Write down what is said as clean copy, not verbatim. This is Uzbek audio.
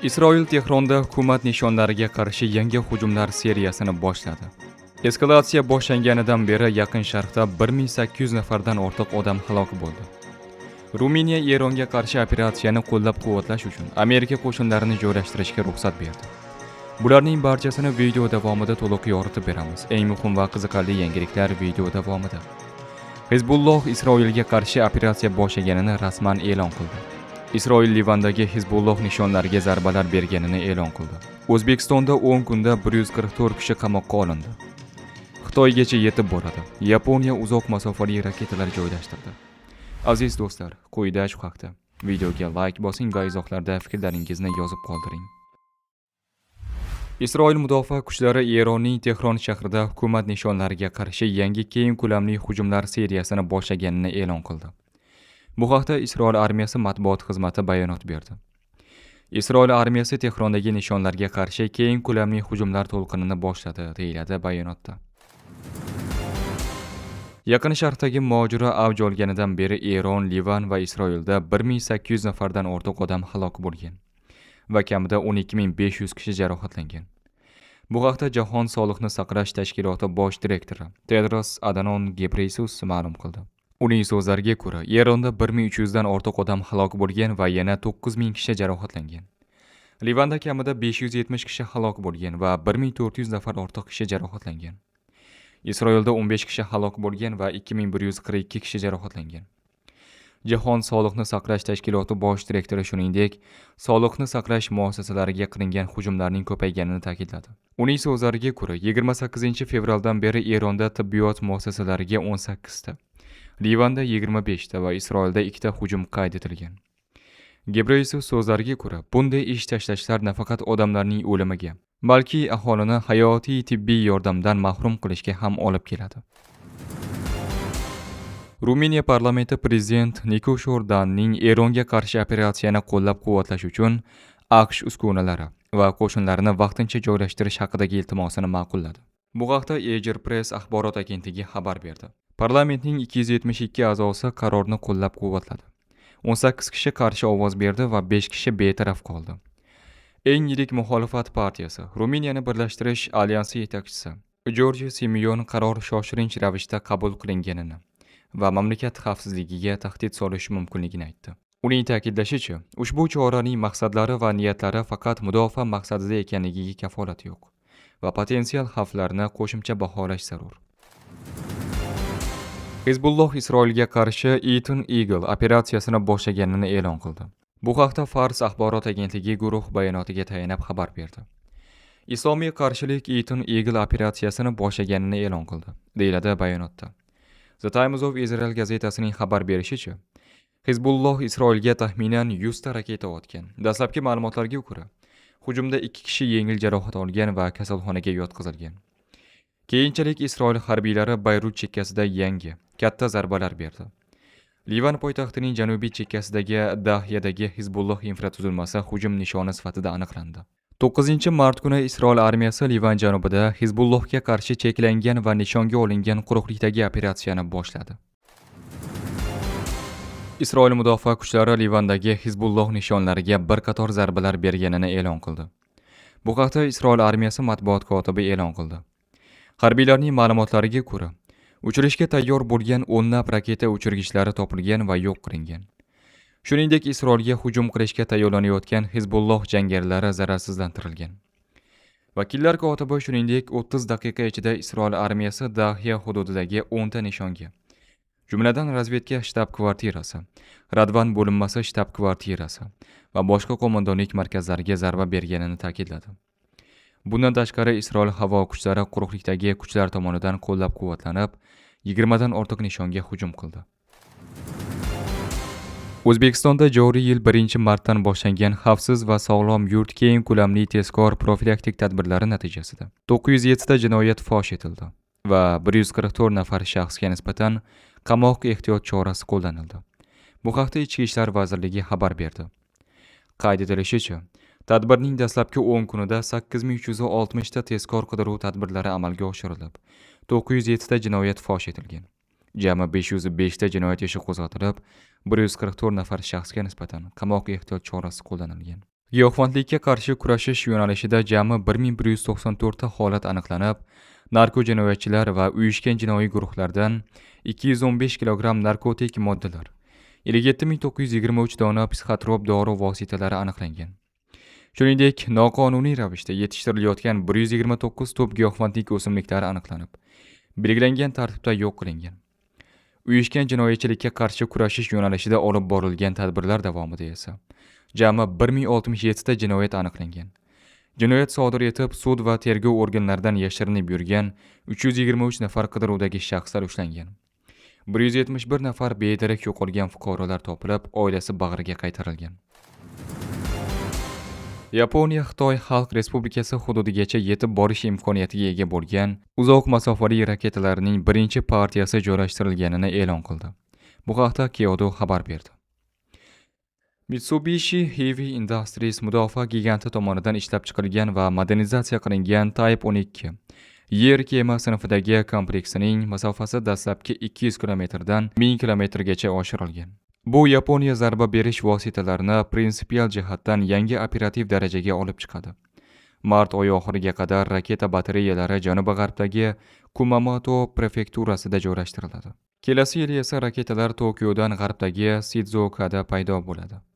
Isroil Tehronda hukumat nishonlariga qarshi yangi hujumlar seriyasini boshladi. Eskalatsiya boshlanganidan beri Yaqin Sharqda 1800 nafardan ortiq odam halok bo'ldi. Ruminiya Eronga qarshi operatsiyani qo'llab-quvvatlash uchun Amerika qo'shinlarini joylashtirishga ruxsat berdi. Bularning barchasini video davomida to'liq yoritib beramiz. Eng muhim va qiziqarli yangiliklar video davomida. Hizbulloh Isroilga qarshi operatsiya boshlaganini rasman e'lon qildi. Isroil Livandagi Hizbulloh nishonlariga zarbalar berganini e'lon qildi. O'zbekistonda 10 kunda 144 kishi qamoqqa olindi. Xitoygacha yetib boradi. Yaponiya uzoq masofali raketalar joylashtirdi. Aziz do'stlar, quyida shu haqda videoga like bosing va izohlarda fikrlaringizni yozib qoldiring. Isroil mudofaa kuchlari Eronning Tehron shahrida hukumat nishonlariga qarshi yangi keng ko'lamli hujumlar seriyasini boshlaganini e'lon qildi. Bu haqda Isroil armiyasi matbuot xizmati bayonot berdi. Isroil armiyasi Tehrondagi nishonlarga qarshi keng ko'lamli hujumlar to'lqinini boshladi, deyiladi bayonotda. Yaqin Sharqdagi mojaro avj olganidan beri Eron, Livan va Isroilda 1800 nafardan ortiq odam halok bo'lgan va kamida 12500 kishi jarohatlangan. Bu haqda Jahon Sog'liqni saqlash tashkiloti bosh direktori Tedros Adhanom Ghebreyesus ma'lum qildi. Uning so'zlariga ko'ra, Eronda 1300 dan ortiq odam halok bo'lgan va yana 9000 kishi jarohatlangan. Livanda kamida 570 kishi halok bo'lgan va 1400 nafar ortiq kishi jarohatlangan. Isroilda 15 kishi halok bo'lgan va 2142 kishi jarohatlangan. Jahon Sog'liqni saqlash tashkiloti bosh direktori shuningdek, sog'liqni saqlash muassasalariga qilingan hujumlarning ko'payganini ta'kidladi. Uning so'zlariga ko'ra, 28 fevraldan beri Eronda tibbiyot muassasalariga 18 ta, Livanda 25 ta va Isroilda 2 ta hujum qayd etilgan. Gebreyesus so'zlariga ko'ra, bunday ish tashlashlar nafaqat odamlarning o'limiga, balki aholini hayotiy tibbiy yordamdan mahrum qilishga ham olib keladi. Ruminiya parlamenti prezident Nikoshor Danning Eronga qarshi operatsiyani qo'llab-quvvatlash uchun AQSh uskunalari va qo'shinlarini vaqtincha joylashtirish haqidagi iltimosini ma'qulladi. Bu haqda Ejer Press axborot agentligi xabar berdi. Parlamentning 272 a'zosi qarorni qo'llab-quvvatladi. 18 kishi qarshi ovoz berdi va 5 kishi betaraf qoldi. Eng yirik muxolifat partiyasi, Ruminiyani birlashtirish alyansi yetakchisi Jorge Simeon qaror shoshilinch ravishda qabul qilinganini va mamlakat xavfsizligiga tahdid solishi mumkinligini aytdi. Uning ta'kidlashicha, ushbu choraning maqsadlari va niyatlari faqat mudofaa maqsadida ekanligiga kafolat yo'q va potensial xavflarni qo'shimcha baholash zarur. Hizbulloh Isroilga qarshi Eaton Eagle operatsiyasini boshlaganini e'lon qildi. Bu haqda Fars axborot agentligi guruh bayonotiga tayanib xabar berdi. Islomiy qarshilik Eaton Eagle operatsiyasini boshlaganini e'lon qildi, deyiladi bayonotda. The Times of Israel gazetasining xabar berishicha, Hizbulloh Isroilga taxminan 100 ta raketa otgan. Dastlabki ma'lumotlarga ko'ra, hujumda 2 kishi yengil jarohat olgan va kasalxonaga yotqizilgan. Keyinchalik Isroil harbiylari Bayrut chekkasida yangi, katta zarbalar berdi. Livan poytaxtining janubiy chekkasidagi Dahyadagi Hizbulloh infratuzilmasi hujum nishoni sifatida aniqlandi. 9 mart kuni Isroil armiyasi Livan janubida Hizbullohga qarshi cheklangan va nishonga olingan quruqlikdagi operatsiyani boshladi. Isroil mudofaa kuchlari Livandagi Hizbulloh nishonlariga bir qator zarbalar berganini e'lon qildi. Bu haqda Isroil armiyasi matbuot kotibi e'lon qildi. Harbiylarning ma'lumotlariga ko'ra, uchirishga tayyor bo'lgan o'nlab raketa uchirgichlari topilgan va yo'q qilingan. Shuningdek, Isroilga hujum qilishga tayyorlanayotgan Hizbulloh jangarilari zararsizlantirilgan. Vakillar kotibi shuningdek 30 daqiqa ichida Isroil armiyasi Dahya hududidagi 10 ta nishonga, jumladan razvedka shtab-kvartirasi, Radvan bo'linmasi shtab-kvartirasi va boshqa qo'mondonlik markazlariga zarba berganini ta'kidladi. Bundan tashqari Isroil havo kuchlari quruqlikdagi kuchlar tomonidan qo'llab-quvvatlanib, 20 dan ortiq nishonga hujum qildi. O'zbekistonda joriy yil 1-martdan boshlangan xavfsiz va sog'lom yurt keng ko'lamli tezkor profilaktik tadbirlari natijasida 907 ta jinoyat fosh etildi va 144 nafar shaxsga nisbatan qamoq ehtiyot chorasi qo'llanildi. Bu haqda Ichki ishlar vazirligi xabar berdi. Qayd etilishicha, tadbirning dastlabki 10 kunida 8360 ta tezkor qidiruv tadbirlari amalga oshirilib, 907 ta jinoyat fosh etilgan. Jami 505 ta jinoyat ishi qo'zg'atilib, 144 nafar shaxsga nisbatan qamoq ehtiyot chorasi qo'llanilgan. Giyohvandlikka qarshi kurashish yo'nalishida jami 1194 ta holat aniqlanib, narko-jinoyatchilar va uyushgan jinoiy guruhlardan 215 kilogramm narkotik moddalar, 57923 dona psixotrop dori vositalari aniqlangan. Shuningdek, noqonuniy ravishda yetishtirilayotgan 129 top giyohvandlik o'simliklari aniqlanib, belgilangan tartibda yo'q qilingan. Uyushgan jinoyatchilikka qarshi kurashish yo'nalishida olib borilgan tadbirlar davomida esa jami 1067 ta jinoyat aniqlangan. Jinoyat sodir etib, sud va tergov organlaridan yashirinib yurgan 323 nafar qidiruvdagi shaxslar ushlangan. 171 nafar bedarak yo'qolgan fuqarolar topilib, oilasi bag'riga qaytarilgan. Yaponiya Xitoy Xalq Respublikasi hududigacha yetib borish imkoniyatiga ega bo'lgan uzoq masofali raketalarning birinchi partiyasi joylashtirilganini e'lon qildi. Bu haqda Kyodo xabar berdi. Mitsubishi Heavy Industries mudofaa giganti tomonidan ishlab chiqarilgan va modernizatsiya qilingan Type 12 yer kema sinfidagi kompleksining masofasi dastlabki 200 kilometrdan 1000 kilometrgacha oshirilgan. Bu Yaponiya zarba berish vositalarini prinsipial jihatdan yangi operativ darajaga olib chiqadi. Mart oyi oxiriga qadar raketa batareyalari janubi-g'arbdagi Kumamoto prefekturasida joylashtiriladi. Kelasi yil esa raketalar Tokiodan g'arbdagi Shizuokada paydo bo'ladi.